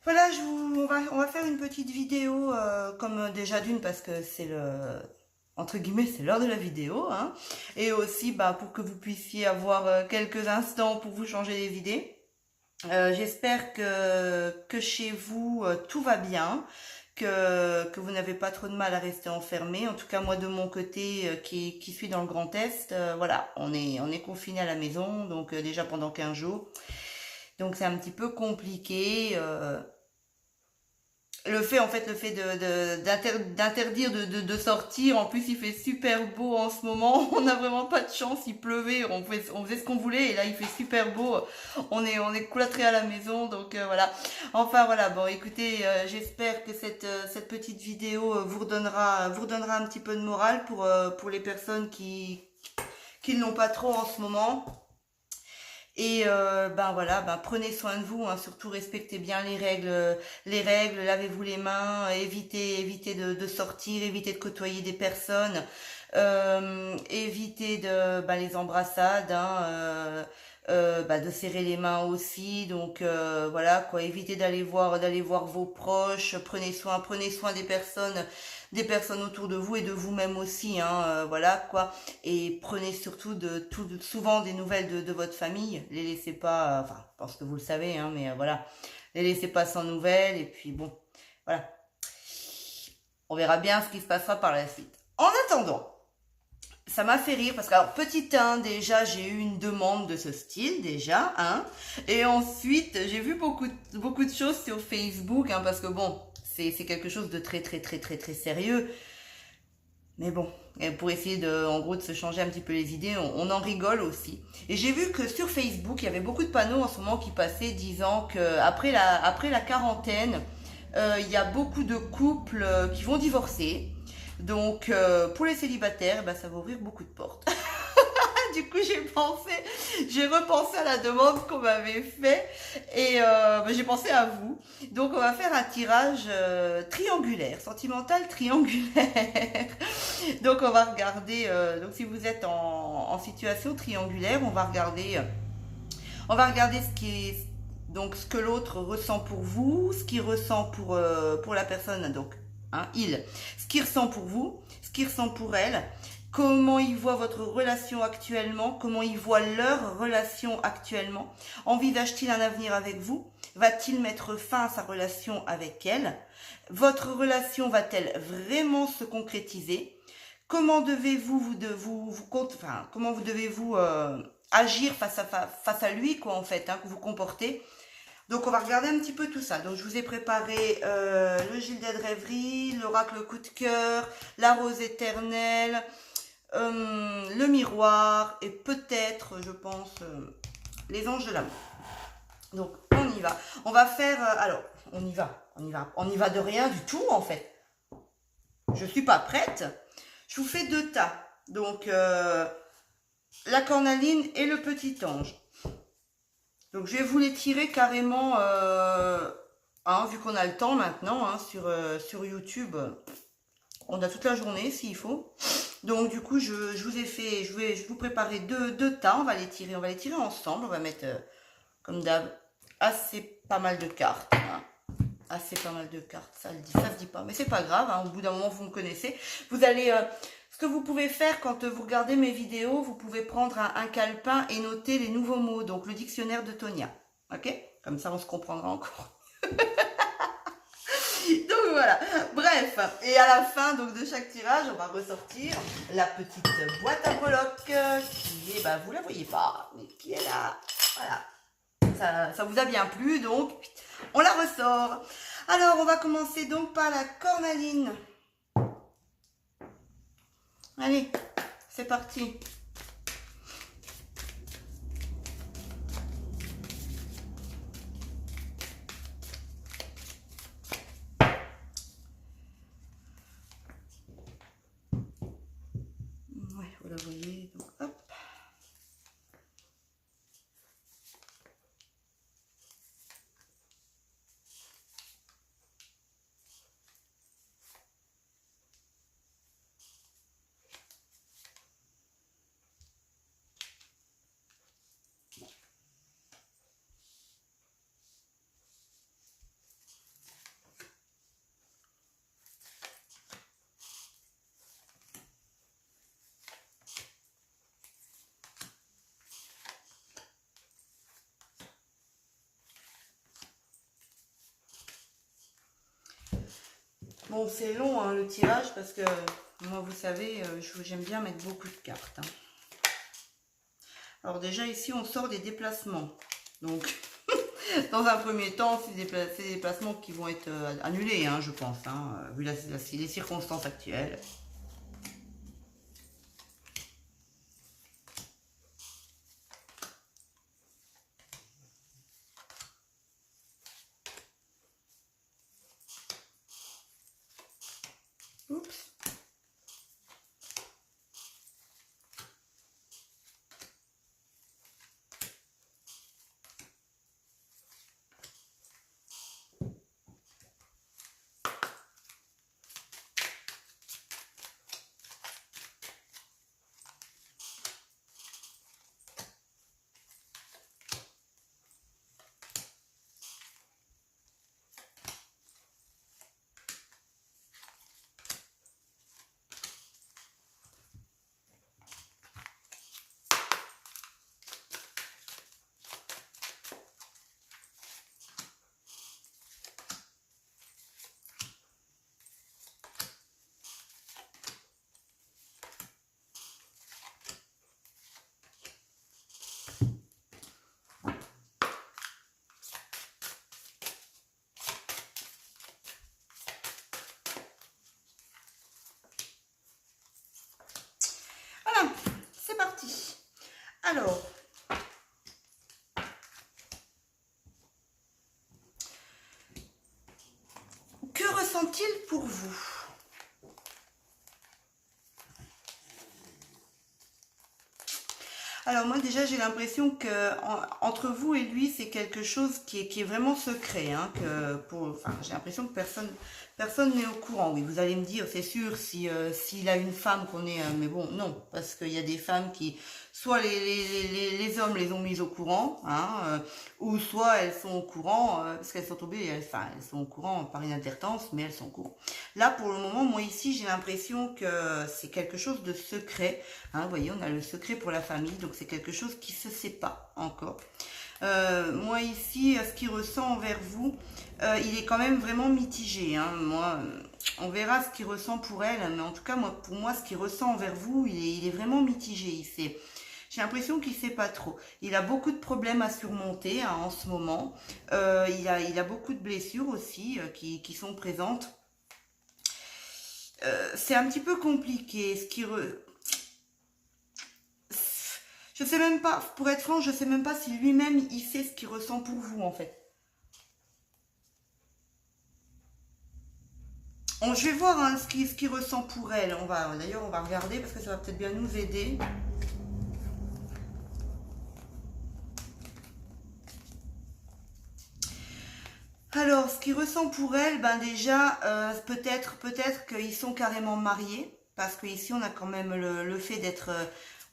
Voilà, on va faire une petite vidéo, comme déjà d'une parce que c'est entre guillemets, c'est l'heure de la vidéo, hein, et aussi bah, pour que vous puissiez avoir quelques instants pour vous changer les idées. J'espère que chez vous tout va bien, que vous n'avez pas trop de mal à rester enfermé. En tout cas, moi de mon côté, qui suis dans le Grand Est, voilà, on est confiné à la maison, donc déjà pendant 15 jours. Donc c'est un petit peu compliqué. Le fait d'interdire de sortir, en plus il fait super beau en ce moment, on n'a vraiment pas de chance, il pleuvait, on faisait ce qu'on voulait et là il fait super beau, on est cloîtré à la maison, donc voilà. Enfin voilà, bon écoutez, j'espère que cette petite vidéo vous redonnera un petit peu de morale pour les personnes qui ne l'ont pas trop en ce moment. Et ben voilà, ben prenez soin de vous, hein, surtout respectez bien les règles, lavez-vous les mains, évitez de sortir, évitez de côtoyer des personnes, évitez les embrassades, hein, de serrer les mains aussi, donc voilà quoi, évitez d'aller voir vos proches, prenez soin des personnes autour de vous et de vous-même aussi, hein, voilà quoi. Et prenez surtout souvent des nouvelles de votre famille. Les laissez pas, enfin, je pense que vous le savez, hein, mais voilà, les laissez pas sans nouvelles. Et puis bon, voilà, on verra bien ce qui se passera par la suite. En attendant, ça m'a fait rire parce que alors petit 1 déjà j'ai eu une demande de ce style déjà, hein, et ensuite j'ai vu beaucoup de choses sur Facebook, hein, parce que bon, c'est quelque chose de très très très très très sérieux. Mais bon, et pour essayer en gros, de se changer un petit peu les idées, on en rigole aussi. Et j'ai vu que sur Facebook, il y avait beaucoup de panneaux en ce moment qui passaient disant que après la quarantaine, il y a beaucoup de couples qui vont divorcer. Donc, pour les célibataires, bah, ça va ouvrir beaucoup de portes. Du coup, j'ai repensé à la demande qu'on m'avait fait et j'ai pensé à vous. Donc, on va faire un tirage triangulaire, sentimental triangulaire. Donc, on va regarder. Donc, si vous êtes en situation triangulaire, on va regarder ce que l'autre ressent pour vous, ce qu'il ressent pour la personne, donc, hein, ce qu'il ressent pour vous, ce qu'il ressent pour elle, comment il voit votre relation actuellement, comment il voit leur relation actuellement, envisage-t-il un avenir avec vous, va-t-il mettre fin à sa relation avec elle, votre relation va-t-elle vraiment se concrétiser, comment devez-vous comment vous devez-vous agir face à lui, quoi, en fait, hein, que vous comportez. Donc, on va regarder un petit peu tout ça. Donc, je vous ai préparé le Gilded Rêverie, l'oracle coup de cœur, la rose éternelle, le miroir et peut-être, je pense, les anges de l'amour. Donc, on y va. On va faire... alors, on y va de rien du tout, en fait. Je suis pas prête. Je vous fais 2 tas. Donc, la cornaline et le petit ange. Donc je vais vous les tirer carrément, hein, vu qu'on a le temps maintenant, hein, sur YouTube. On a toute la journée s'il faut. Donc du coup, je vous ai fait, je vais vous préparer deux tas. On va les tirer ensemble. On va mettre, comme d'hab, assez pas mal de cartes, hein. Assez pas mal de cartes, ça se dit pas, mais c'est pas grave, hein, au bout d'un moment vous me connaissez. Vous allez, ce que vous pouvez faire quand vous regardez mes vidéos, vous pouvez prendre un calepin et noter les nouveaux mots, donc le dictionnaire de Tonia, ok? Comme ça on se comprendra encore. Donc voilà, bref, et à la fin donc de chaque tirage, on va ressortir la petite boîte à breloques qui est, bah vous la voyez pas, mais qui est là, voilà. Ça vous a bien plu, donc on la ressort. Alors, on va commencer donc par la cornaline. Allez, c'est parti. Ouais, vous la voyez, donc hop. Bon, c'est long hein, le tirage parce que moi, vous savez, j'aime bien mettre beaucoup de cartes. Hein. Alors déjà, ici, on sort des déplacements. Donc, dans un premier temps, c'est des déplacements qui vont être annulés, hein, je pense, hein, vu les circonstances actuelles. Oups. Voilà, c'est parti. Alors, que ressent-il pour vous? Alors moi déjà j'ai l'impression que entre vous et lui c'est quelque chose qui est vraiment secret, hein, enfin, j'ai l'impression que personne n'est au courant. Oui, vous allez me dire c'est sûr si s'il a une femme qu'on est, mais bon non parce qu'il y a des femmes qui soit les hommes les ont mises au courant, hein, ou soit elles sont au courant parce qu'elles sont tombées, enfin elles sont au courant par inadvertance, mais elles sont au courant. Là pour le moment moi ici j'ai l'impression que c'est quelque chose de secret. Hein, vous voyez, on a le secret pour la famille, donc c'est quelque chose qui se sait pas encore. Moi ici, ce qu'il ressent envers vous, il est quand même vraiment mitigé. Hein. Moi, on verra ce qu'il ressent pour elle, mais en tout cas, pour moi, ce qu'il ressent envers vous, il est vraiment mitigé. J'ai l'impression qu'il sait pas trop. Il a beaucoup de problèmes à surmonter hein, en ce moment. Il a beaucoup de blessures aussi qui sont présentes. C'est un petit peu compliqué. Je sais même pas, pour être franc, je sais même pas si lui-même il sait ce qu'il ressent pour vous en fait. Je vais voir hein, ce qu'il ressent pour elle. D'ailleurs, on va regarder parce que ça va peut-être bien nous aider. Alors, ce qu'il ressent pour elle, ben déjà, peut-être qu'ils sont carrément mariés parce qu'ici on a quand même le fait d'être,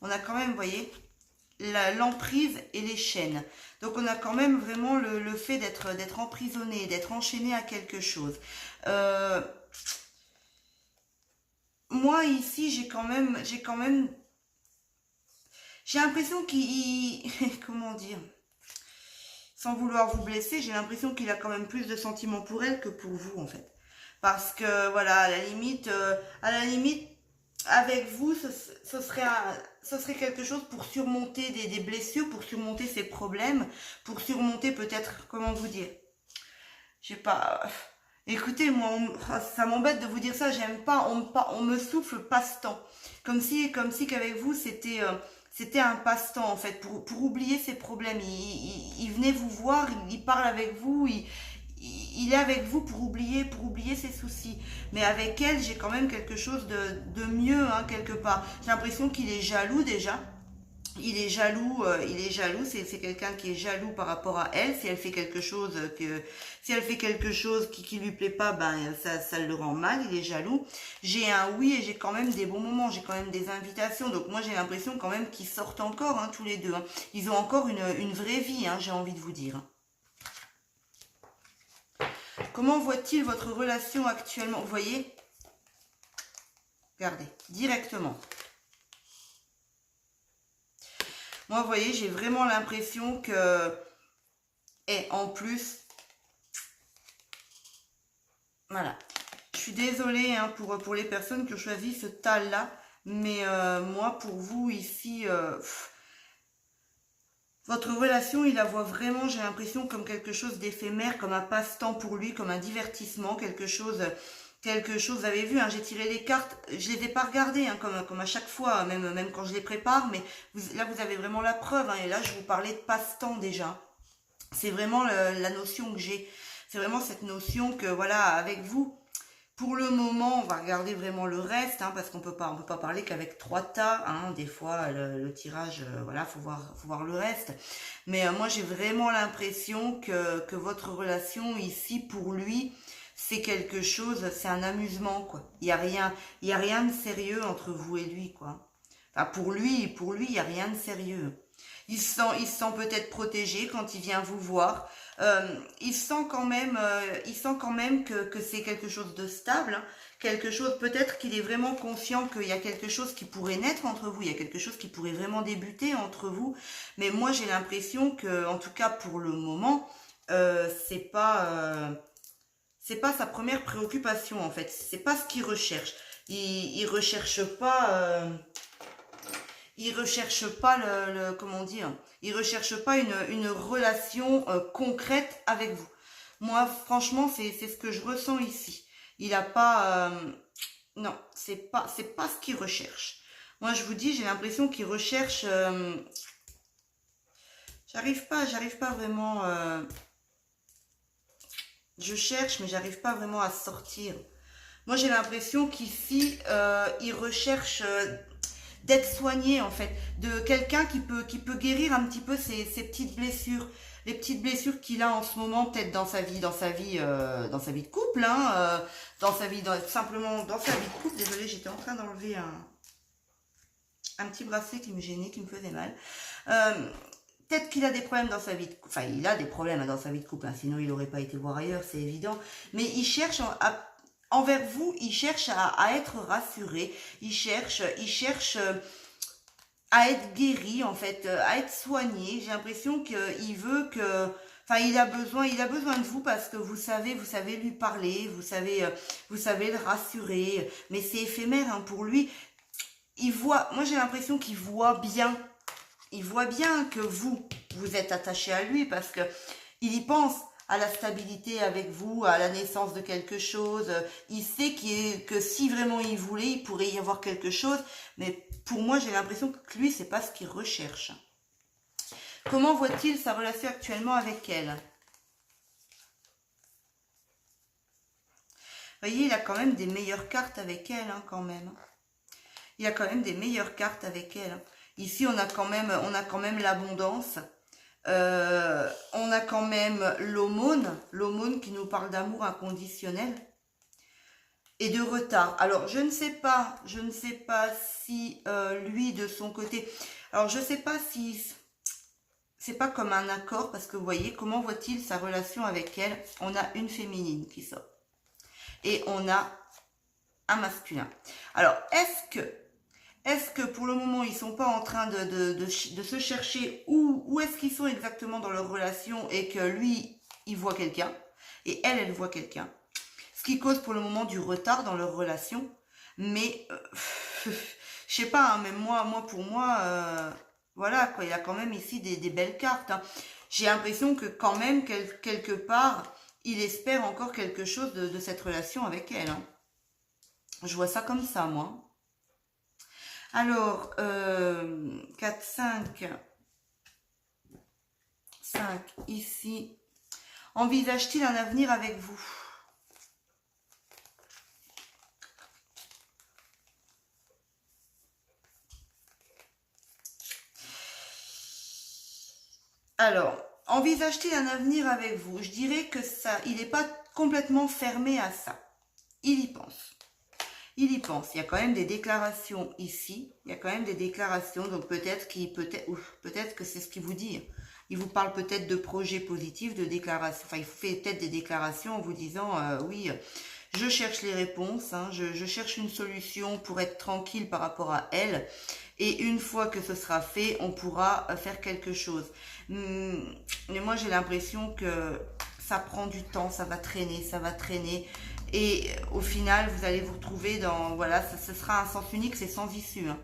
on a quand même, vous voyez, l'emprise et les chaînes. Donc on a quand même vraiment le fait d'être emprisonné, d'être enchaîné à quelque chose. Moi ici j'ai l'impression qu'il comment dire, sans vouloir vous blesser, j'ai l'impression qu'il a quand même plus de sentiments pour elle que pour vous en fait. Parce que voilà, à la limite, avec vous, ce serait quelque chose pour surmonter des blessures, pour surmonter ses problèmes, pour surmonter peut-être, comment vous dire, je sais pas. Écoutez, moi, ça m'embête de vous dire ça. J'aime pas. On me souffle passe-temps, comme si qu'avec vous c'était un passe-temps en fait pour oublier ses problèmes. Il venait vous voir, il parle avec vous, il est avec vous pour oublier ses soucis. Mais avec elle, j'ai quand même quelque chose de mieux hein, quelque part. J'ai l'impression qu'il est jaloux déjà. Il est jaloux, c'est quelqu'un qui est jaloux par rapport à elle. Si elle fait quelque chose qui lui plaît pas, ben ça le rend mal. Il est jaloux. J'ai un oui et j'ai quand même des bons moments. J'ai quand même des invitations. Donc moi j'ai l'impression quand même qu'ils sortent encore hein, tous les deux. Hein. Ils ont encore une vraie vie. Hein, j'ai envie de vous dire. Comment voit-il votre relation actuellement? Vous voyez? Regardez directement. Moi, vous voyez, j'ai vraiment l'impression que... Et en plus... Voilà. Je suis désolée hein, pour les personnes qui ont choisi ce tal-là, mais moi, pour vous, ici, votre relation, il la voit vraiment, j'ai l'impression, comme quelque chose d'éphémère, comme un passe-temps pour lui, comme un divertissement, quelque chose, vous avez vu, hein, j'ai tiré les cartes, je les ai pas regardées, hein, comme à chaque fois, même quand je les prépare, mais là, vous avez vraiment la preuve, hein, et là, je vous parlais de passe-temps déjà. C'est vraiment la notion que j'ai. C'est vraiment cette notion que, voilà, avec vous, pour le moment, on va regarder vraiment le reste, hein, parce on peut pas parler qu'avec 3 tas, hein, des fois, le tirage, voilà, faut voir le reste. Mais moi, j'ai vraiment l'impression que votre relation ici, pour lui, c'est quelque chose, c'est un amusement, quoi. Il y a rien de sérieux entre vous et lui, quoi. Enfin, pour lui, il y a rien de sérieux. Il se sent peut-être protégé quand il vient vous voir. Il sent quand même que c'est quelque chose de stable, hein. Quelque chose, peut-être qu'il est vraiment conscient qu'il y a quelque chose qui pourrait naître entre vous, il y a quelque chose qui pourrait vraiment débuter entre vous. Mais moi, j'ai l'impression que, en tout cas pour le moment, c'est pas sa première préoccupation en fait. C'est pas ce qu'il recherche. Il recherche pas. Il recherche pas comment dire, il recherche pas une relation concrète avec vous. Moi, franchement, c'est ce que je ressens ici. Il a pas, non, c'est pas ce qu'il recherche. Moi, je vous dis, j'ai l'impression qu'il recherche. J'arrive pas vraiment. Je cherche, mais j'arrive pas vraiment à sortir. Moi, j'ai l'impression qu'ici, il recherche d'être soigné en fait, de quelqu'un qui peut guérir un petit peu ses petites blessures, les petites blessures qu'il a en ce moment, peut-être dans sa vie de couple, hein, simplement dans sa vie de couple. Désolée, j'étais en train d'enlever un petit bracelet qui me gênait, qui me faisait mal. Peut-être qu'il a des problèmes dans sa vie de couple, enfin il a des problèmes dans sa vie de couple, hein, sinon il n'aurait pas été voir ailleurs, c'est évident, mais il cherche envers vous, il cherche à être rassuré, il cherche à être guéri en fait, à être soigné. J'ai l'impression qu'il veut que, enfin il a besoin de vous parce que vous savez lui parler, vous savez le rassurer, mais c'est éphémère hein, pour lui. Moi j'ai l'impression qu'il voit bien. Il voit bien que vous êtes attaché à lui parce que il y pense à la stabilité avec vous, à la naissance de quelque chose. Il sait que si vraiment il voulait, il pourrait y avoir quelque chose. Mais pour moi, j'ai l'impression que lui, c'est pas ce qu'il recherche. Comment voit-il sa relation actuellement avec elle? Vous voyez, il a quand même des meilleures cartes avec elle, hein, quand même. Il a quand même des meilleures cartes avec elle. Ici, on a quand même l'abondance. On a quand même l'aumône qui nous parle d'amour inconditionnel et de retard. Alors, je ne sais pas si lui, de son côté, alors je ne sais pas si c'est pas comme un accord, parce que vous voyez, comment voit-il sa relation avec elle? On a une féminine qui sort et on a un masculin. Alors, est-ce que pour le moment, ils sont pas en train de se chercher où est-ce qu'ils sont exactement dans leur relation et que lui, il voit quelqu'un et elle voit quelqu'un. Ce qui cause pour le moment du retard dans leur relation. Mais, je sais pas, hein, même pour moi, voilà, quoi, il y a quand même ici des belles cartes. Hein. J'ai l'impression que quand même, quelque part, il espère encore quelque chose de cette relation avec elle. Hein. Je vois ça comme ça, moi. Alors, 4, 5 ici. Envisage-t-il un avenir avec vous? Alors, envisage-t-il un avenir avec vous? Je dirais que ça, il n'est pas complètement fermé à ça. Il y pense. Il y pense. Il y a quand même des déclarations ici. Il y a quand même des déclarations. Donc peut-être que c'est ce qu'il vous dit. Il vous parle peut-être de projets positifs, de déclarations. Enfin, il fait peut-être des déclarations en vous disant oui, je cherche les réponses. Hein, je cherche une solution pour être tranquille par rapport à elle. Et une fois que ce sera fait, on pourra faire quelque chose. Mais moi, j'ai l'impression que ça prend du temps, ça va traîner. Et au final, vous allez vous retrouver dans... Voilà, ce sera un sens unique, c'est sans issue. Hein.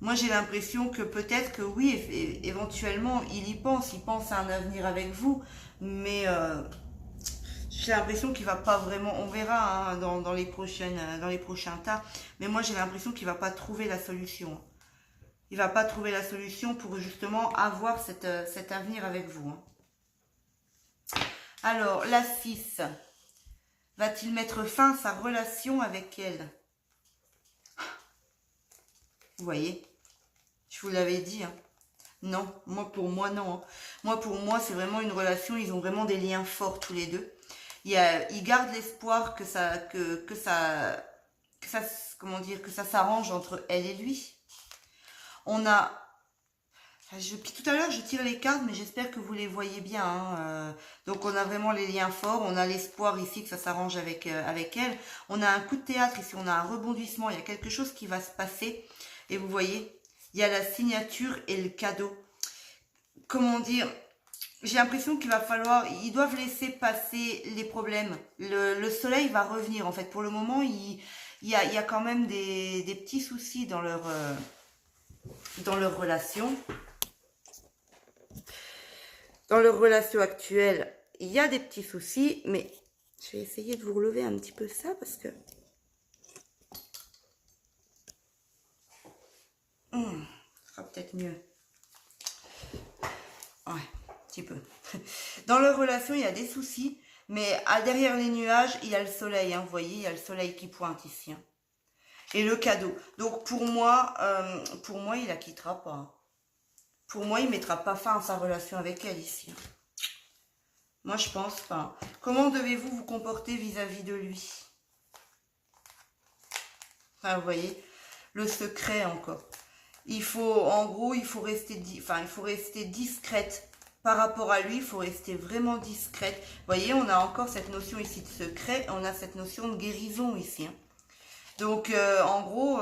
Moi, j'ai l'impression que peut-être que oui, éventuellement, il pense à un avenir avec vous, mais j'ai l'impression qu'il va pas vraiment, on verra hein, dans les prochains tas, mais moi j'ai l'impression qu'il va pas trouver la solution. Il va pas trouver la solution pour justement avoir cet avenir avec vous. Hein. Alors, la 6, va-t-il mettre fin à sa relation avec elle? Vous voyez, je vous l'avais dit. Hein. Non, pour moi, non. Hein. Moi, pour moi, c'est vraiment une relation, ils ont vraiment des liens forts tous les deux. Ils gardent l'espoir que ça, comment dire, que ça s'arrange entre elle et lui. On a, tout à l'heure, je tire les cartes, mais j'espère que vous les voyez bien. Hein. Donc, on a vraiment les liens forts. On a l'espoir ici que ça s'arrange avec elle. On a un coup de théâtre ici. On a un rebondissement. Il y a quelque chose qui va se passer. Et vous voyez, il y a la signature et le cadeau. Comment dire? J'ai l'impression qu'il va falloir, ils doivent laisser passer les problèmes. Le soleil va revenir. En fait, pour le moment, il y a quand même des petits soucis dans leur relation. Dans leur relation actuelle, il y a des petits soucis, mais je vais essayer de vous relever un petit peu ça parce que... ce sera peut-être mieux. Ouais, un petit peu. Dans leur relation, il y a des soucis, mais derrière les nuages, il y a le soleil. Hein, vous voyez, il y a le soleil qui pointe ici. Hein. Et le cadeau. Donc, pour moi, il la quittera pas. Pour moi, il ne mettra pas fin à sa relation avec elle ici. Moi, je pense pas. Comment devez-vous vous comporter vis-à-vis de lui? Enfin, vous voyez, le secret encore. En gros, il faut rester discrète. Par rapport à lui, il faut rester vraiment discrète. Vous voyez, on a encore cette notion ici de secret. On a cette notion de guérison ici. Hein. Donc, en gros,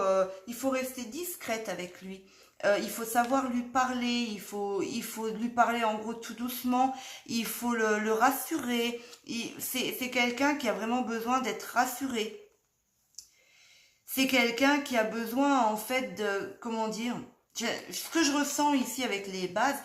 il faut rester discrète avec lui. Il faut savoir lui parler. Il faut lui parler en gros tout doucement. Il faut le rassurer. C'est quelqu'un qui a vraiment besoin d'être rassuré. C'est quelqu'un qui a besoin, en fait, de... Comment dire? Ce que je ressens ici avec les bases,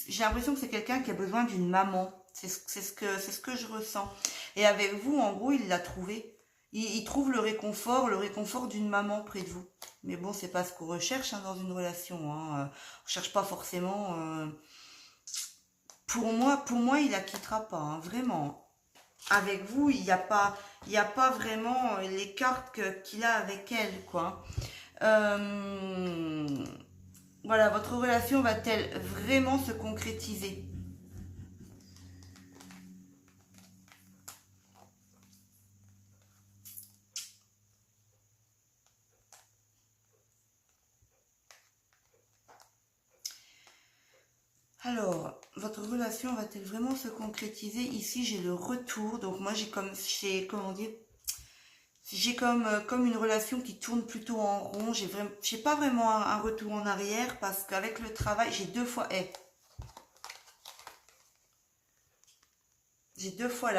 j'ai l'impression que c'est quelqu'un qui a besoin d'une maman. C'est ce que je ressens. Et avec vous, en gros, il l'a trouvé. Il trouve le réconfort d'une maman près de vous. Mais bon, c'est pas ce qu'on recherche hein, dans une relation. Hein. On cherche pas forcément... Pour moi, il la quittera pas, hein, vraiment. Avec vous, il n'y a pas vraiment les cartes qu'il a avec elle, quoi. Voilà, votre relation va-t-elle vraiment se concrétiser? Alors, votre relation va-t-elle vraiment se concrétiser? Ici, j'ai le retour. Donc, moi, comment dire? J'ai comme une relation qui tourne plutôt en rond. J'ai pas vraiment un retour en arrière parce qu'avec le travail, j'ai deux fois... J'ai deux fois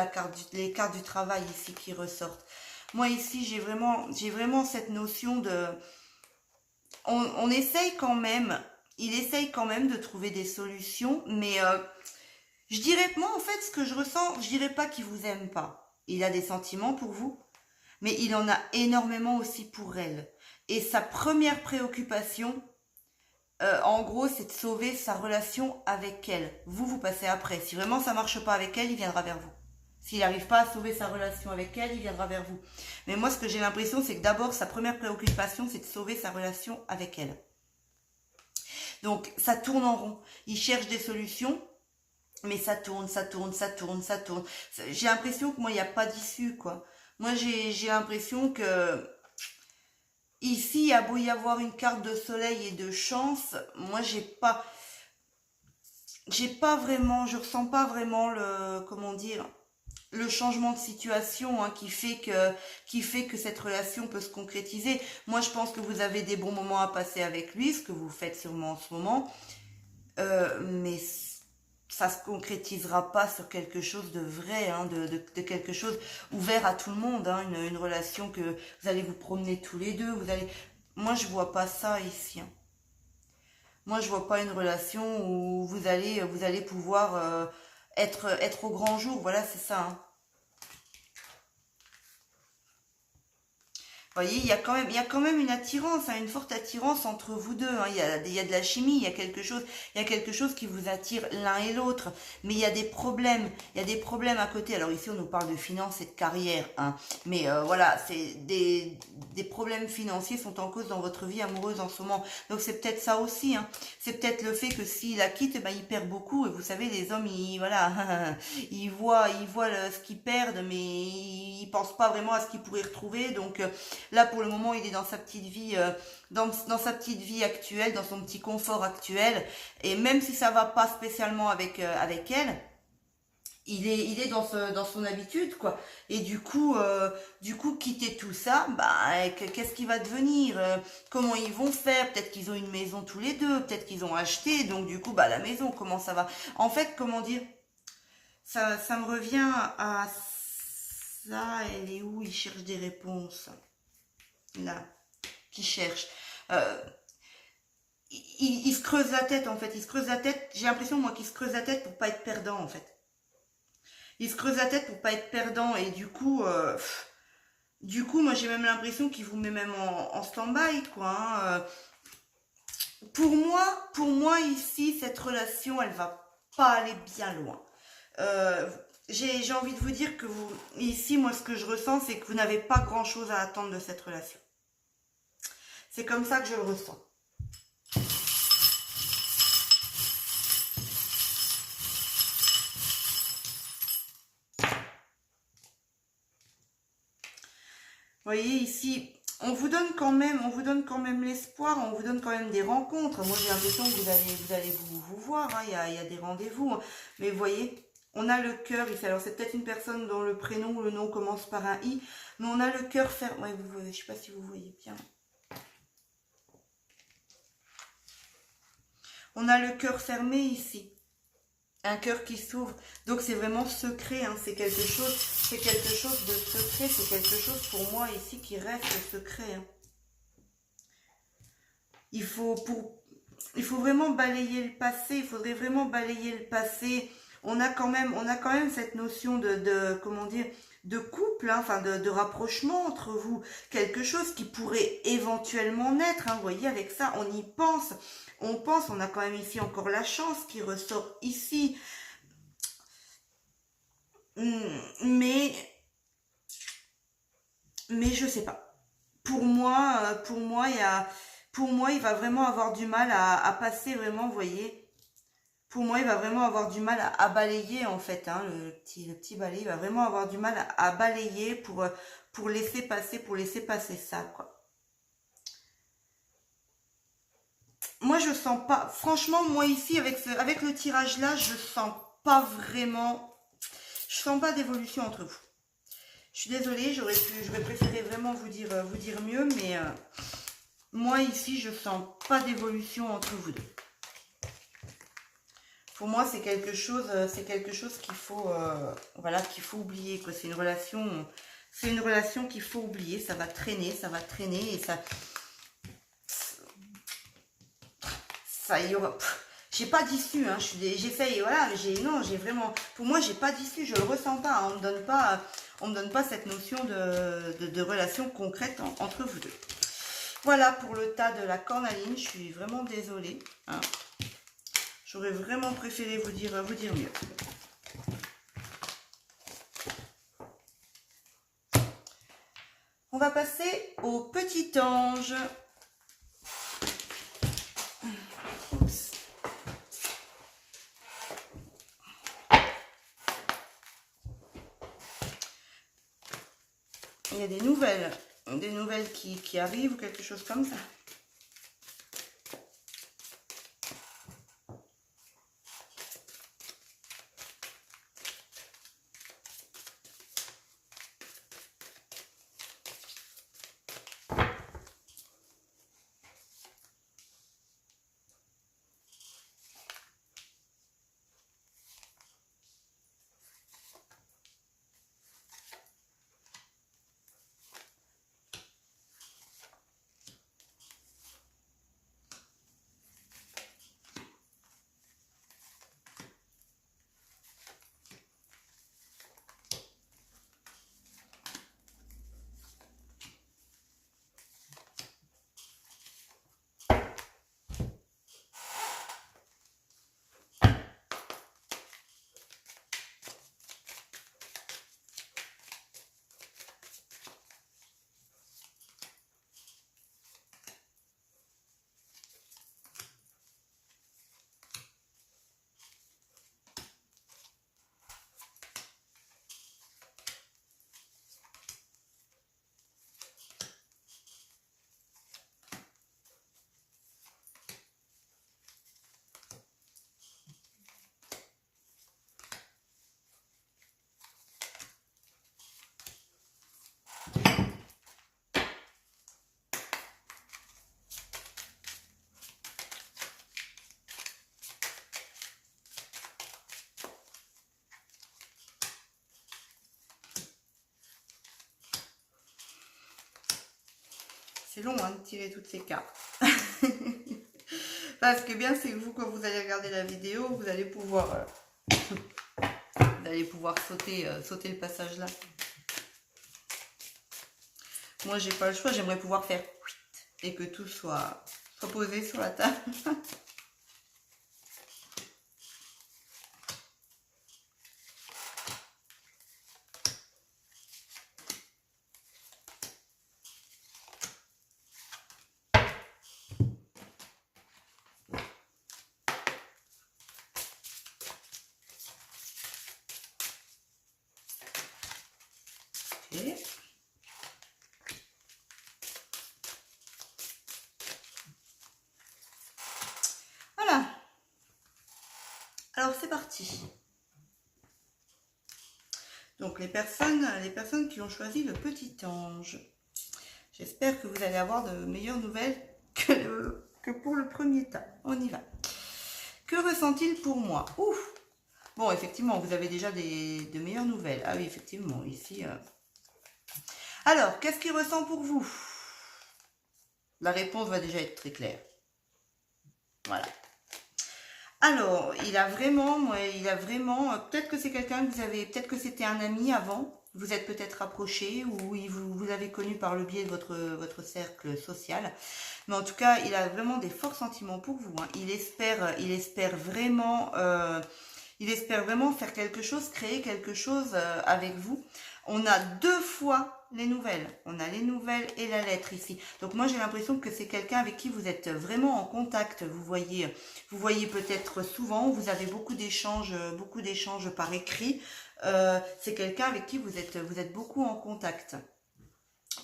les cartes du travail ici qui ressortent. Moi, ici, j'ai vraiment cette notion de... On essaye quand même... Il essaye quand même de trouver des solutions, mais je dirais, moi en fait, ce que je ressens, je dirais pas qu'il vous aime pas. Il a des sentiments pour vous, mais il en a énormément aussi pour elle. Et sa première préoccupation, en gros, c'est de sauver sa relation avec elle. Vous passez après. Si vraiment ça marche pas avec elle, il viendra vers vous. S'il n'arrive pas à sauver sa relation avec elle, il viendra vers vous. Mais moi, ce que j'ai l'impression, c'est que d'abord, sa première préoccupation, c'est de sauver sa relation avec elle. Donc, ça tourne en rond. Il cherche des solutions, mais ça tourne. J'ai l'impression que moi, il n'y a pas d'issue, quoi. Moi, j'ai l'impression que ici, il y a beau y avoir une carte de soleil et de chance, moi, je ressens pas vraiment comment dire, le changement de situation hein, qui fait que cette relation peut se concrétiser. Moi, je pense que vous avez des bons moments à passer avec lui, ce que vous faites sûrement en ce moment. Mais ça se concrétisera pas sur quelque chose de vrai, hein, de quelque chose ouvert à tout le monde, hein, une relation que vous allez vous promener tous les deux, vous allez... Moi, je vois pas ça ici, hein. Moi, je vois pas une relation où vous allez pouvoir être au grand jour. Voilà, c'est ça, hein. Vous voyez, il y a quand même une attirance, hein, une forte attirance entre vous deux, hein. Il y a de la chimie, il y a quelque chose qui vous attire l'un et l'autre. Mais il y a des problèmes à côté. Alors ici, on nous parle de finances et de carrière, hein. Mais voilà, c'est des problèmes financiers sont en cause dans votre vie amoureuse en ce moment. Donc c'est peut-être ça aussi, hein. C'est peut-être le fait que s'il la quitte, eh ben, il perd beaucoup. Et vous savez, les hommes, voilà, ils voient ce qu'ils perdent, mais ils pensent pas vraiment à ce qu'ils pourraient retrouver. Donc là, pour le moment, il est dans sa petite vie, dans sa petite vie actuelle, dans son petit confort actuel. Et même si ça va pas spécialement avec elle, il est dans son habitude, quoi. Et du coup, quitter tout ça, bah, qu'est-ce qui va devenir? Comment ils vont faire? Peut-être qu'ils ont une maison tous les deux, peut-être qu'ils ont acheté. Donc, du coup, bah, la maison, comment ça va? En fait, comment dire? Ça me revient à ça. Elle est où? Il cherche des réponses. Là, qui cherche. Euh, il se creuse la tête en fait, il se creuse la tête. J'ai l'impression moi qu'il se creuse la tête pour pas être perdant en fait. Il se creuse la tête pour pas être perdant et du coup moi j'ai même l'impression qu'il vous met même en stand-by quoi, hein. Pour moi ici cette relation elle va pas aller bien loin. J'ai envie de vous dire que vous ici moi ce que je ressens c'est que vous n'avez pas grand chose à attendre de cette relation. C'est comme ça que je le ressens. Vous voyez ici, on vous donne quand même l'espoir, on vous donne quand même des rencontres. Moi j'ai l'impression que vous allez vous voir, hein, il y a des rendez-vous. Hein. Mais vous voyez, on a le cœur ici. Alors c'est peut-être une personne dont le prénom ou le nom commence par un I, mais on a le cœur fermé. Ouais, je ne sais pas si vous voyez bien. On a le cœur fermé ici. Un cœur qui s'ouvre. Donc c'est vraiment secret, hein. C'est quelque chose de secret, c'est quelque chose pour moi ici qui reste secret, hein. Il faut vraiment balayer le passé, il faudrait vraiment balayer le passé. On a quand même cette notion comment dire, de couple, hein, enfin de rapprochement entre vous, quelque chose qui pourrait éventuellement naître, hein, vous voyez, avec ça, on y pense, on a quand même ici encore la chance qui ressort ici. Mais je sais pas. Pour moi, il va vraiment avoir du mal à passer vraiment, vous voyez. Pour moi, il va vraiment avoir du mal à balayer en fait, hein, le petit balai, il va vraiment avoir du mal à balayer pour laisser passer ça, quoi. Moi, je sens pas, franchement, moi ici, avec le tirage là, je sens pas d'évolution entre vous. Je suis désolée, j'aurais préféré vraiment vous dire mieux, mais moi ici, je sens pas d'évolution entre vous deux. Pour moi, c'est quelque chose qu'il faut, voilà, qu'il faut oublier, quoi. C'est une relation qu'il faut oublier. Ça va traîner et ça y aura. J'ai pas d'issue, hein. J'essaye, voilà, non, j'ai vraiment, pour moi, j'ai pas d'issue. Je le ressens pas, hein. On me donne pas cette notion de relation concrète entre vous deux. Voilà pour le tas de la cornaline. Je suis vraiment désolée, hein. J'aurais vraiment préféré vous dire mieux. On va passer au petit ange. Oups. Il y a des nouvelles qui arrivent ou quelque chose comme ça. c'est long hein, de tirer toutes ces cartes. Parce que bien, c'est que vous, quand vous allez regarder la vidéo, vous allez pouvoir sauter, sauter le passage là. Moi, j'ai pas le choix, j'aimerais pouvoir faire et que tout soit posé sur la table. Okay. Voilà. Alors c'est parti. Donc les personnes qui ont choisi le petit ange. J'espère que vous allez avoir de meilleures nouvelles que pour le premier tas. On y va. Que ressent-il pour moi? Ouf. Bon, effectivement, vous avez déjà de meilleures nouvelles. Ah oui, effectivement, ici. Alors, qu'est-ce qu'il ressent pour vous? La réponse va déjà être très claire. Voilà. Alors, il a vraiment, peut-être que c'est quelqu'un que vous avez, peut-être que c'était un ami avant, vous êtes peut-être rapprochés ou vous avez connu par le biais de votre cercle social. Mais en tout cas, il a vraiment des forts sentiments pour vous. Hein. Il espère vraiment faire quelque chose, créer quelque chose avec vous. On a deux fois les nouvelles. On a les nouvelles et la lettre ici. Donc moi, j'ai l'impression que c'est quelqu'un avec qui vous êtes vraiment en contact. Vous voyez peut-être souvent. Vous avez beaucoup d'échanges par écrit. C'est quelqu'un avec qui vous êtes beaucoup en contact.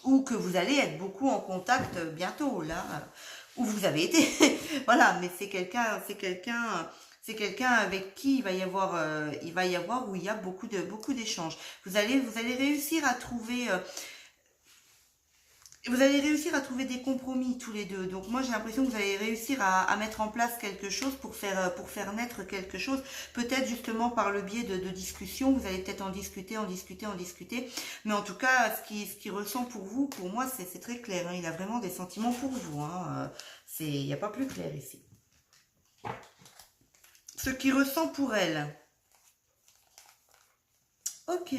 Ou que vous allez être beaucoup en contact bientôt, là, où vous avez été. Voilà, mais c'est quelqu'un avec qui il va y avoir où il y a beaucoup d'échanges. Vous allez réussir à trouver des compromis tous les deux. Donc moi j'ai l'impression que vous allez réussir à mettre en place quelque chose pour faire naître quelque chose. Peut-être justement par le biais de discussions. Vous allez peut-être en discuter. Mais en tout cas, ce qui ressent pour vous, pour moi, c'est très clair. Hein. Il a vraiment des sentiments pour vous. Hein. Il n'y a pas plus clair ici. Ce qu'il ressent pour elle. Ok.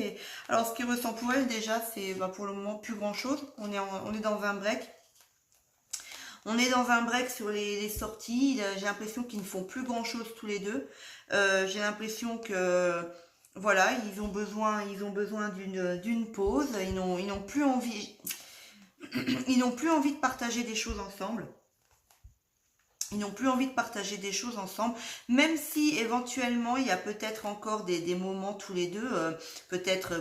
Alors, ce qu'il ressent pour elle, déjà, c'est pour le moment plus grand-chose. On est dans un break. On est dans un break sur les sorties. J'ai l'impression qu'ils ne font plus grand-chose tous les deux. J'ai l'impression que, voilà, ils ont besoin d'une pause. Ils n'ont plus envie de partager des choses ensemble. Même si éventuellement il y a peut-être encore des moments tous les deux, peut-être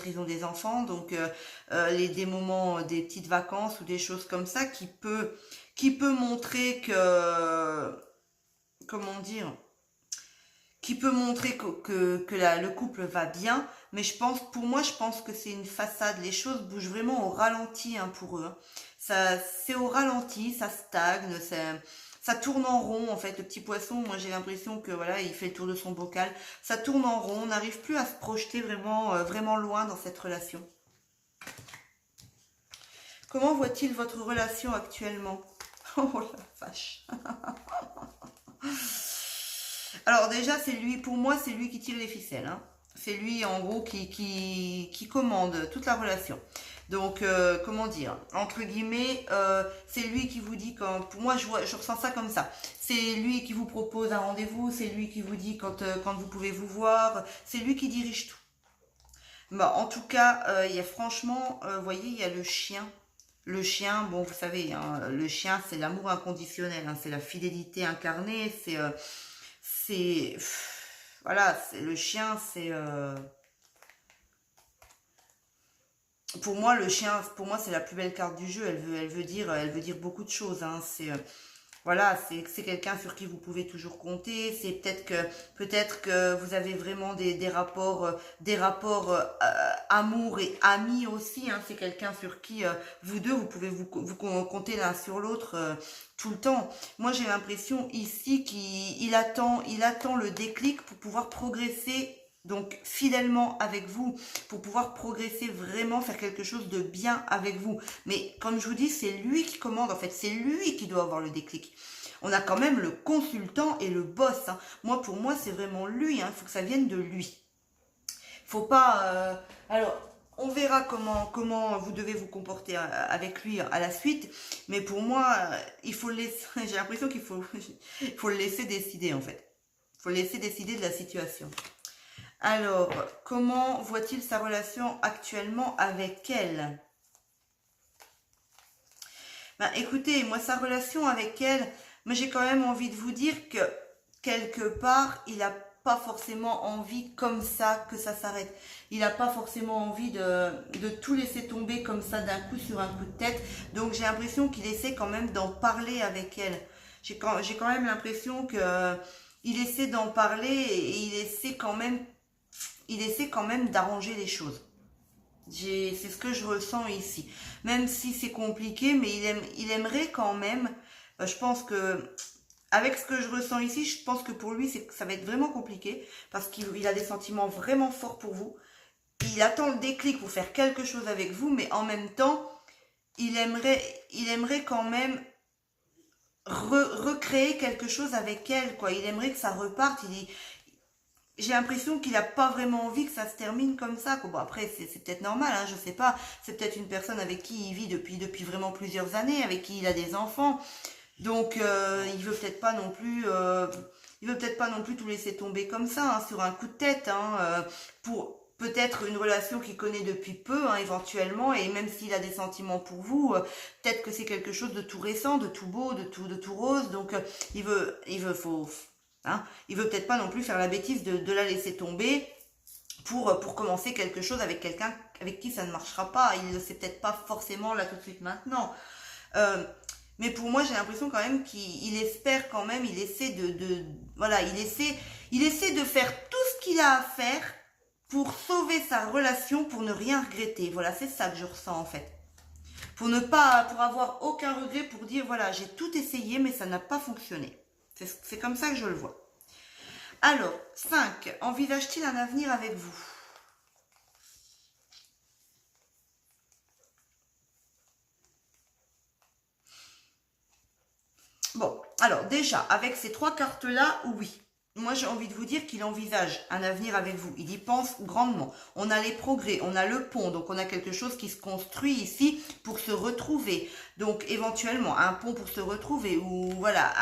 ils ont des enfants, donc des moments, des petites vacances ou des choses comme ça qui peut montrer que, comment dire, qui peut montrer que le couple va bien, mais je pense que c'est une façade. Les choses bougent vraiment au ralenti hein, pour eux. Hein. C'est au ralenti, ça stagne, ça tourne en rond en fait. Le petit poisson, moi j'ai l'impression que voilà, il fait le tour de son bocal. Ça tourne en rond, on n'arrive plus à se projeter vraiment loin dans cette relation. Comment voit-il votre relation actuellement? Oh la vache. Alors déjà, pour moi, c'est lui qui tire les ficelles. Hein. C'est lui, en gros, qui commande toute la relation. Donc, comment dire, entre guillemets, c'est lui qui vous dit, pour moi, je ressens ça comme ça. C'est lui qui vous propose un rendez-vous, c'est lui qui vous dit quand vous pouvez vous voir, c'est lui qui dirige tout. Bon, en tout cas, il y a franchement, vous voyez, il y a le chien. Le chien, bon, vous savez, hein, le chien, c'est l'amour inconditionnel, hein, c'est la fidélité incarnée, voilà, le chien, c'est pour moi le chien, c'est la plus belle carte du jeu. Elle veut dire beaucoup de choses. Hein. Voilà, c'est quelqu'un sur qui vous pouvez toujours compter. C'est peut-être que vous avez vraiment des rapports amour et amis aussi. Hein. C'est quelqu'un sur qui vous deux vous pouvez vous compter l'un sur l'autre tout le temps. Moi j'ai l'impression ici qu'il attend le déclic pour pouvoir progresser donc fidèlement avec vous, pour pouvoir progresser vraiment, faire quelque chose de bien avec vous. Mais comme je vous dis, c'est lui qui commande, en fait, c'est lui qui doit avoir le déclic. On a quand même le consultant et le boss, hein. Moi, pour moi, c'est vraiment lui, hein. Il faut que ça vienne de lui. Faut pas... alors, on verra comment vous devez vous comporter avec lui à la suite. Mais pour moi, il faut le laisser... J'ai l'impression qu'il faut, il faut le laisser décider, en fait. Il faut le laisser décider de la situation. Alors, comment voit-il sa relation actuellement avec elle? Ben, écoutez, moi, sa relation avec elle, moi, j'ai quand même envie de vous dire que, quelque part, il n'a pas forcément envie comme ça que ça s'arrête. Il n'a pas forcément envie de tout laisser tomber comme ça d'un coup sur un coup de tête. Donc, j'ai l'impression qu'il essaie quand même d'en parler avec elle. J'ai quand même l'impression que il essaie d'en parler et il essaie quand même d'arranger les choses. C'est ce que je ressens ici. Même si c'est compliqué, mais il aimerait quand même. Je pense que, avec ce que je ressens ici, je pense que pour lui, ça va être vraiment compliqué. Parce qu'il a des sentiments vraiment forts pour vous. Il attend le déclic pour faire quelque chose avec vous, mais en même temps, il aimerait quand même recréer quelque chose avec elle, quoi. Il aimerait que ça reparte. J'ai l'impression qu'il n'a pas vraiment envie que ça se termine comme ça, quoi. Bon, après, c'est peut-être normal, hein, je sais pas. C'est peut-être une personne avec qui il vit depuis vraiment plusieurs années, avec qui il a des enfants. Donc, il veut peut-être pas non plus, il veut peut-être pas non plus tout laisser tomber comme ça, hein, sur un coup de tête, hein, pour peut-être une relation qu'il connaît depuis peu, hein, éventuellement, et même s'il a des sentiments pour vous, peut-être que c'est quelque chose de tout récent, de tout beau, de tout rose. Donc, il veut peut-être pas non plus faire la bêtise de la laisser tomber pour commencer quelque chose avec quelqu'un avec qui ça ne marchera pas. Il ne sait peut-être pas forcément là tout de suite maintenant. Mais pour moi, j'ai l'impression quand même qu'il espère quand même, il essaie voilà, il essaie de faire tout ce qu'il a à faire pour sauver sa relation, pour ne rien regretter. Voilà, c'est ça que je ressens en fait. Pour avoir aucun regret, pour dire voilà, j'ai tout essayé, mais ça n'a pas fonctionné. C'est comme ça que je le vois. Alors, 5. Envisage-t-il un avenir avec vous? Bon, alors déjà, avec ces 3 cartes-là, oui. Moi, j'ai envie de vous dire qu'il envisage un avenir avec vous. Il y pense grandement. On a les progrès, on a le pont, donc on a quelque chose qui se construit ici pour se retrouver. Donc, éventuellement, un pont pour se retrouver, ou voilà,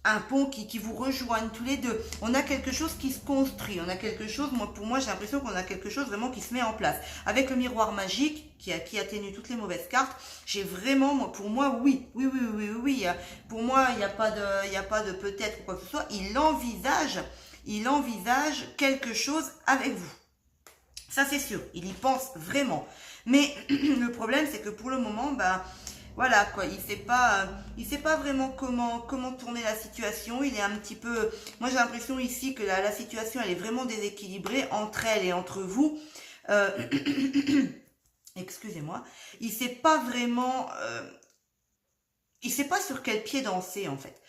un pont qui vous rejoigne tous les deux. On a quelque chose qui se construit. On a quelque chose, pour moi, j'ai l'impression qu'on a quelque chose vraiment qui se met en place. Avec le miroir magique, qui atténue toutes les mauvaises cartes, j'ai vraiment, pour moi, oui. Pour moi, il n'y a pas de peut-être ou quoi que ce soit. Il envisage quelque chose avec vous. Ça, c'est sûr. Il y pense vraiment. Mais le problème, c'est que pour le moment, voilà quoi, il sait pas vraiment comment tourner la situation. Il est un petit peu, moi j'ai l'impression ici que la situation elle est vraiment déséquilibrée entre elle et entre vous. Excusez-moi. Il sait pas vraiment, il sait pas sur quel pied danser en fait.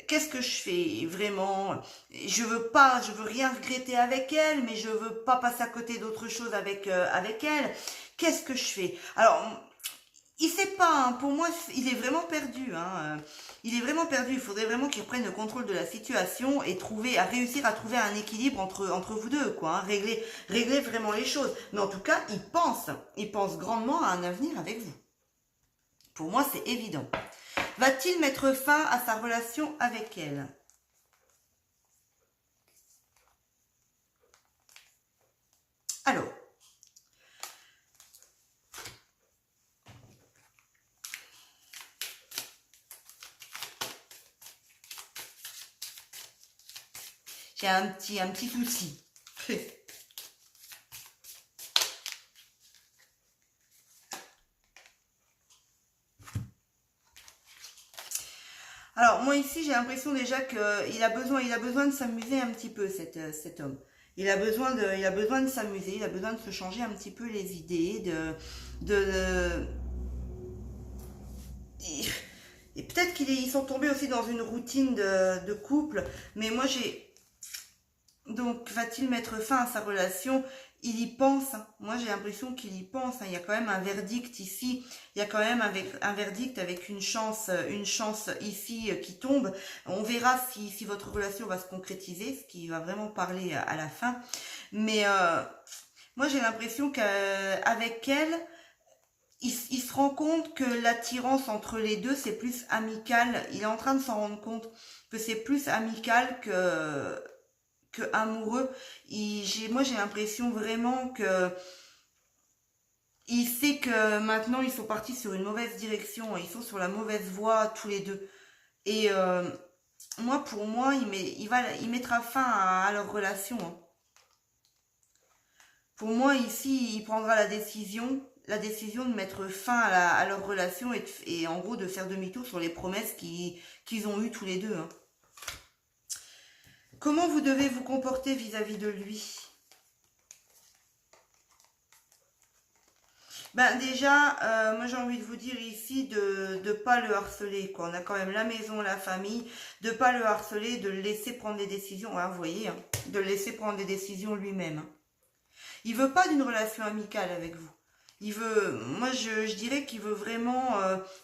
Qu'est-ce que je fais vraiment? Je veux rien regretter avec elle, mais je veux pas passer à côté d'autre chose avec elle. Qu'est-ce que je fais? Alors, il sait pas, hein. Pour moi, il est vraiment perdu, hein. Il est vraiment perdu. Il faudrait vraiment qu'il reprenne le contrôle de la situation et réussir à trouver un équilibre entre vous deux, quoi, hein. Régler vraiment les choses. Mais en tout cas, il pense grandement à un avenir avec vous. Pour moi, c'est évident. Va-t-il mettre fin à sa relation avec elle? Alors, j'ai un petit souci. Alors, moi ici, j'ai l'impression déjà qu'il a besoin de s'amuser un petit peu, cet homme. Il a besoin de s'amuser, il a besoin de se changer un petit peu les idées, et peut-être qu'ils sont tombés aussi dans une routine de couple, mais moi Donc, va-t-il mettre fin à sa relation? Il y pense, hein. Moi, j'ai l'impression qu'il y pense, hein. Il y a quand même un verdict ici. Il y a quand même un verdict avec une chance ici qui tombe. On verra si votre relation va se concrétiser, ce qui va vraiment parler à la fin. Mais moi, j'ai l'impression qu'avec elle, il se rend compte que l'attirance entre les deux, c'est plus amical. Il est en train de s'en rendre compte que c'est plus amical que amoureux. Moi, j'ai l'impression vraiment que il sait que maintenant, ils sont partis sur une mauvaise direction. Ils sont sur la mauvaise voie, tous les deux. Et moi, pour moi, il mettra fin à leur relation, hein. Pour moi, ici, il prendra la décision de mettre fin à leur relation et en gros de faire demi-tour sur les promesses qu'ils ont eues tous les deux, hein. Comment vous devez vous comporter vis-à-vis de lui? Ben déjà, moi j'ai envie de vous dire ici de ne pas le harceler, quoi. On a quand même la maison, la famille, de pas le harceler, de le laisser prendre des décisions, hein, vous voyez, hein, de le laisser prendre des décisions lui-même, hein. Il veut pas d'une relation amicale avec vous. Moi je dirais qu'il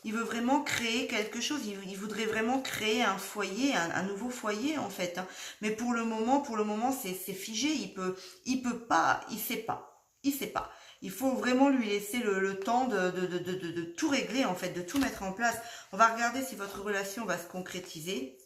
il veut vraiment créer quelque chose. Il voudrait vraiment créer un foyer, un nouveau foyer en fait, hein. Mais pour le moment c'est figé. Il peut pas, il sait pas. Il faut vraiment lui laisser le temps de tout régler en fait, de tout mettre en place. On va regarder si votre relation va se concrétiser.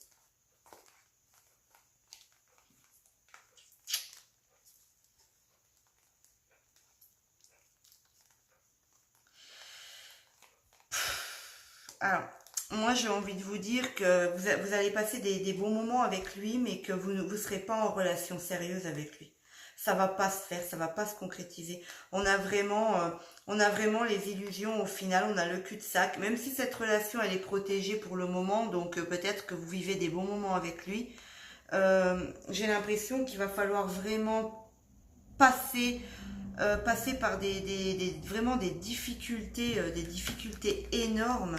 Alors, moi, j'ai envie de vous dire que vous allez passer des bons moments avec lui, mais que vous ne serez pas en relation sérieuse avec lui. Ça va pas se faire, ça va pas se concrétiser. On a vraiment les illusions. Au final, on a le cul-de-sac. Même si cette relation, elle est protégée pour le moment, donc peut-être que vous vivez des bons moments avec lui. J'ai l'impression qu'il va falloir vraiment passer par vraiment des difficultés énormes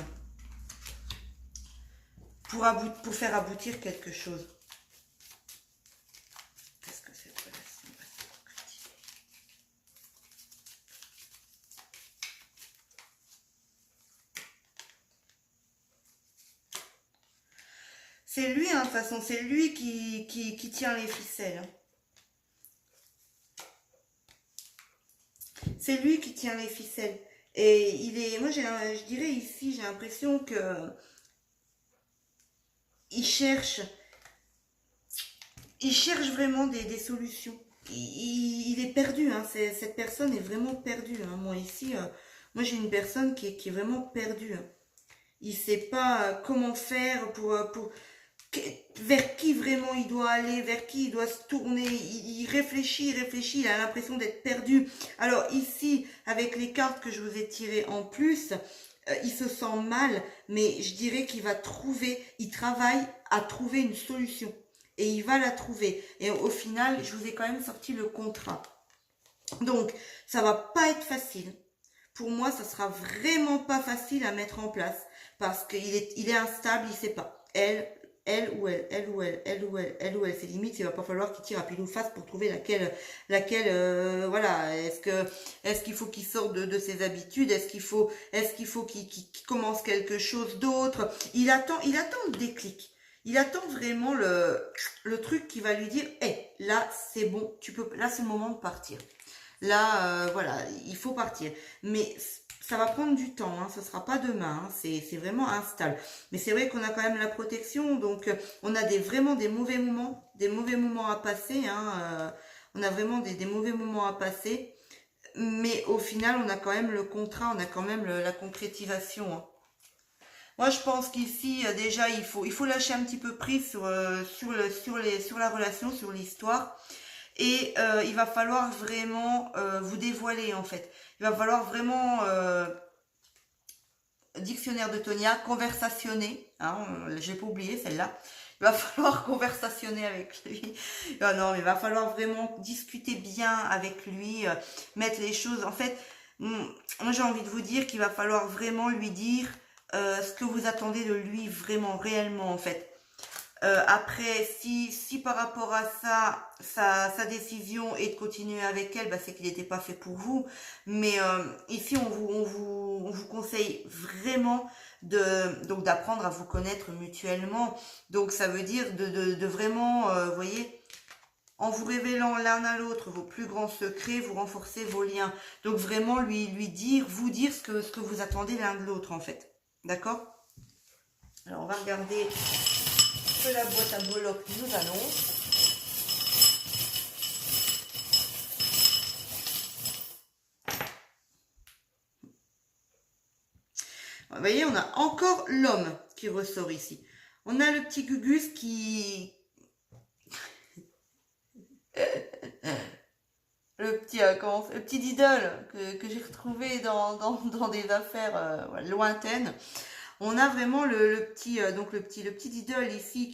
pour faire aboutir quelque chose. Qu'est-ce que cette relation va se concrétiser? C'est lui, hein, de toute façon, c'est lui qui tient les ficelles, hein. C'est lui qui tient les ficelles. Et je dirais ici, j'ai l'impression que il cherche, il cherche vraiment des solutions. Il est perdu, hein. Cette personne est vraiment perdue, hein. Moi ici, moi j'ai une personne qui est vraiment perdue, hein. Il sait pas comment faire vers qui vraiment il doit aller, vers qui il doit se tourner. Il réfléchit, il a l'impression d'être perdu. Alors ici, avec les cartes que je vous ai tirées en plus, il se sent mal, mais je dirais il travaille à trouver une solution. Et il va la trouver. Et au final, je vous ai quand même sorti le contrat. Donc, ça va pas être facile. Pour moi, ça sera vraiment pas facile à mettre en place. Parce il est instable, il sait pas. Elle ou elle, c'est limite, il va pas falloir qu'il tire à pile ou face pour trouver voilà, est-ce qu'il faut qu'il sorte de ses habitudes, est-ce qu'il faut qu'il commence quelque chose d'autre, il attend le déclic, il attend vraiment le truc qui va lui dire, là, c'est bon, là, c'est le moment de partir, là, voilà, il faut partir, mais ça va prendre du temps, hein, ce sera pas demain, hein, c'est vraiment instable. Mais c'est vrai qu'on a quand même la protection, donc on a vraiment des mauvais moments à passer, hein, on a vraiment des mauvais moments à passer, mais au final on a quand même le contrat, on a quand même la concrétisation, hein. Moi je pense qu'ici déjà il faut lâcher un petit peu prise sur la relation, sur l'histoire. Et il va falloir vraiment vous dévoiler en fait. Il va falloir vraiment, dictionnaire de Tonia, conversationner. Hein, j'ai pas oublié celle-là. Il va falloir conversationner avec lui. Non, mais il va falloir vraiment discuter bien avec lui, mettre les choses. En fait, moi j'ai envie de vous dire qu'il va falloir vraiment lui dire ce que vous attendez de lui vraiment, réellement en fait. Après, si par rapport à ça, sa décision est de continuer avec elle, bah, c'est qu'il n'était pas fait pour vous. Mais ici, on vous conseille vraiment donc d'apprendre à vous connaître mutuellement. Donc ça veut dire de vraiment, vous voyez, en vous révélant l'un à l'autre vos plus grands secrets, vous renforcez vos liens. Donc vraiment lui dire, vous dire ce que vous attendez l'un de l'autre en fait. D'accord? Alors on va regarder ce que la boîte à blocs nous annonce. Vous voyez, on a encore l'homme qui ressort ici. On a le petit Gugus qui... le petit Diddle que j'ai retrouvé dans des affaires lointaines. On a vraiment le petit Diddle ici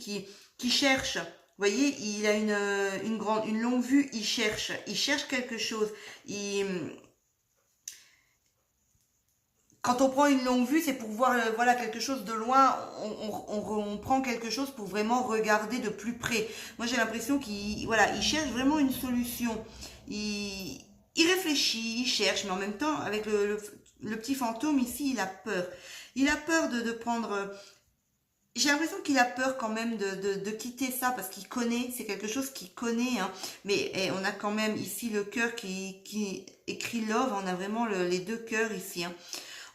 qui cherche. Vous voyez, il a une longue vue, il cherche quelque chose. Quand on prend une longue vue, c'est pour voir voilà, quelque chose de loin. On prend quelque chose pour vraiment regarder de plus près. Moi, j'ai l'impression il cherche vraiment une solution. Il réfléchit, il cherche, mais en même temps, avec le petit fantôme ici, il a peur. Il a peur de prendre... J'ai l'impression qu'il a peur quand même de quitter ça parce qu'il connaît, c'est quelque chose qu'il connaît. Hein. Mais on a quand même ici le cœur qui écrit love, on a vraiment les deux cœurs ici. Hein.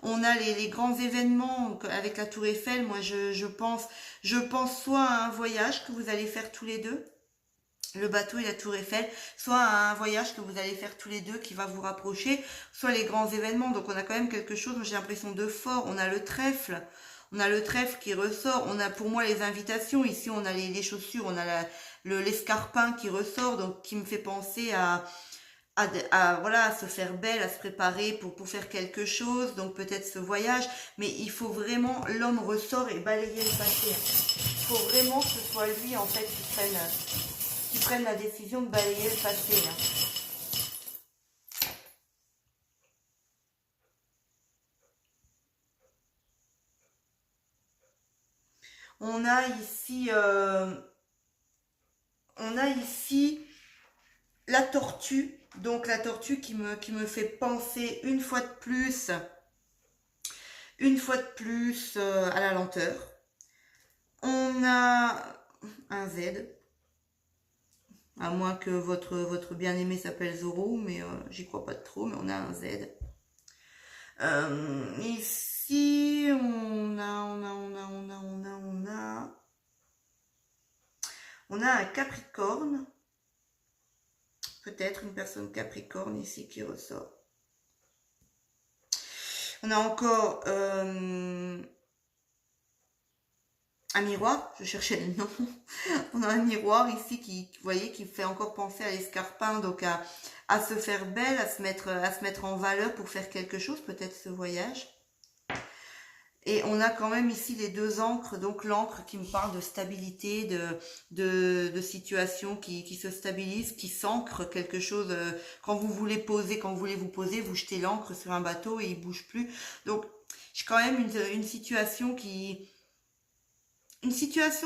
On a les grands événements avec la Tour Eiffel. Moi, je pense soit à un voyage que vous allez faire tous les deux, le bateau et la Tour Eiffel, soit à un voyage que vous allez faire tous les deux qui va vous rapprocher, soit les grands événements. Donc, on a quand même quelque chose, j'ai l'impression de fort. On a le trèfle. On a le trèfle qui ressort. On a pour moi les invitations. Ici, on a les chaussures. On a l'escarpin qui ressort, donc qui me fait penser voilà, à se faire belle, à se préparer pour faire quelque chose, donc peut-être ce voyage, mais il faut vraiment, l'homme ressort et balayer le passé. Il faut vraiment que ce soit lui en fait qui prenne la décision de balayer le passé. On a ici, la tortue. Donc la tortue qui me fait penser une fois de plus à la lenteur. On a un Z, à moins que votre bien-aimé s'appelle Zoro, mais j'y crois pas trop, mais on a un Z. Ici, on a un Capricorne. Peut-être une personne Capricorne ici qui ressort. On a encore un miroir, je cherchais le nom. On a un miroir ici vous voyez, qui fait encore penser à l'escarpin, donc à se faire belle, à se mettre en valeur pour faire quelque chose, peut-être ce voyage. Et on a quand même ici les deux encres, donc l'encre qui me parle de stabilité, de situation qui se stabilise, qui s'ancre quelque chose. Quand vous voulez vous poser, vous jetez l'encre sur un bateau et il bouge plus. Donc j'ai quand même une situation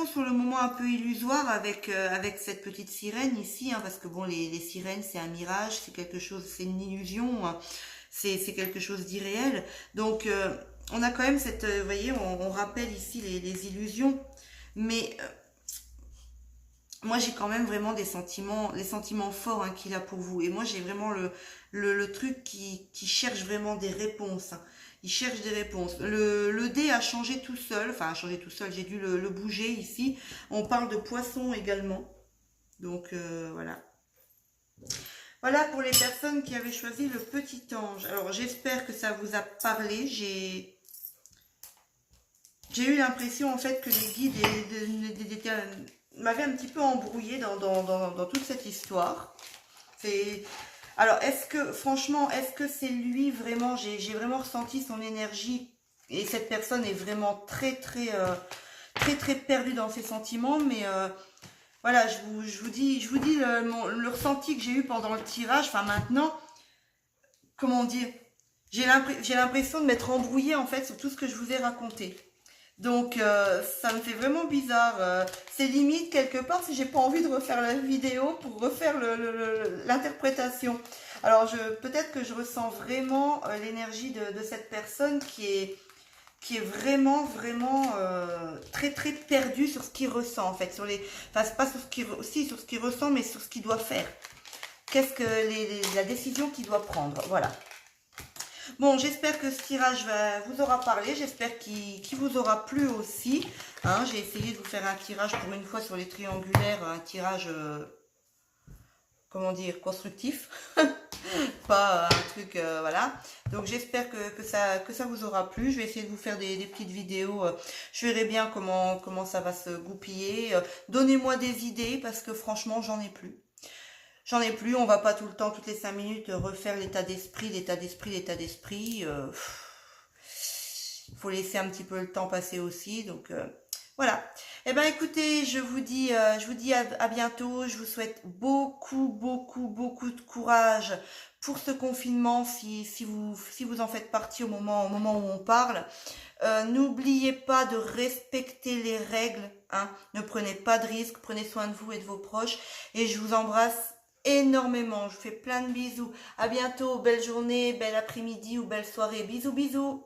sur le moment un peu illusoire avec cette petite sirène ici, hein, parce que bon, les sirènes c'est un mirage, c'est quelque chose, c'est une illusion, hein, c'est quelque chose d'irréel. Donc on a quand même vous voyez, on rappelle ici les illusions, mais moi j'ai quand même vraiment les sentiments forts hein, qu'il a pour vous. Et moi j'ai vraiment le truc qui cherche vraiment des réponses. Hein. Il cherche des réponses. Le dé a changé tout seul, j'ai dû le bouger ici. On parle de poisson également. Donc voilà. Voilà pour les personnes qui avaient choisi le petit ange. Alors j'espère que ça vous a parlé. J'ai eu l'impression en fait que les guides m'avaient un petit peu embrouillé dans toute cette histoire. Alors est-ce que c'est lui vraiment, j'ai vraiment ressenti son énergie et cette personne est vraiment très perdue dans ses sentiments, mais voilà, je vous dis le ressenti que j'ai eu pendant le tirage, enfin maintenant, comment dire, j'ai l'impression de m'être embrouillée en fait sur tout ce que je vous ai raconté. Donc, ça me fait vraiment bizarre. C'est limite, quelque part, si j'ai pas envie de refaire la vidéo pour refaire l'interprétation. Alors, peut-être que je ressens vraiment l'énergie de cette personne qui est vraiment, vraiment très, très perdue sur ce qu'il ressent, en fait. Enfin, c'est pas sur ce qu'il, aussi sur ce qu'il ressent, mais sur ce qu'il doit faire. Qu'est-ce que la décision qu'il doit prendre. Voilà. Bon, j'espère que ce tirage vous aura parlé, j'espère qu'il vous aura plu aussi. Hein, j'ai essayé de vous faire un tirage pour une fois sur les triangulaires, un tirage, comment dire, constructif. Pas un truc, voilà. Donc j'espère que ça vous aura plu. Je vais essayer de vous faire des petites vidéos. Je verrai bien comment ça va se goupiller. Donnez-moi des idées parce que franchement, j'en ai plus. J'en ai plus, on va pas tout le temps, toutes les 5 minutes, refaire l'état d'esprit. Faut laisser un petit peu le temps passer aussi, donc voilà. Eh ben écoutez, je vous dis à bientôt. Je vous souhaite beaucoup, beaucoup, beaucoup de courage pour ce confinement, si vous en faites partie au moment où on parle. N'oubliez pas de respecter les règles, hein. Ne prenez pas de risques, prenez soin de vous et de vos proches. Et je vous embrasse énormément. Je vous fais plein de bisous. À bientôt. Belle journée, bel après-midi ou belle soirée. Bisous, bisous.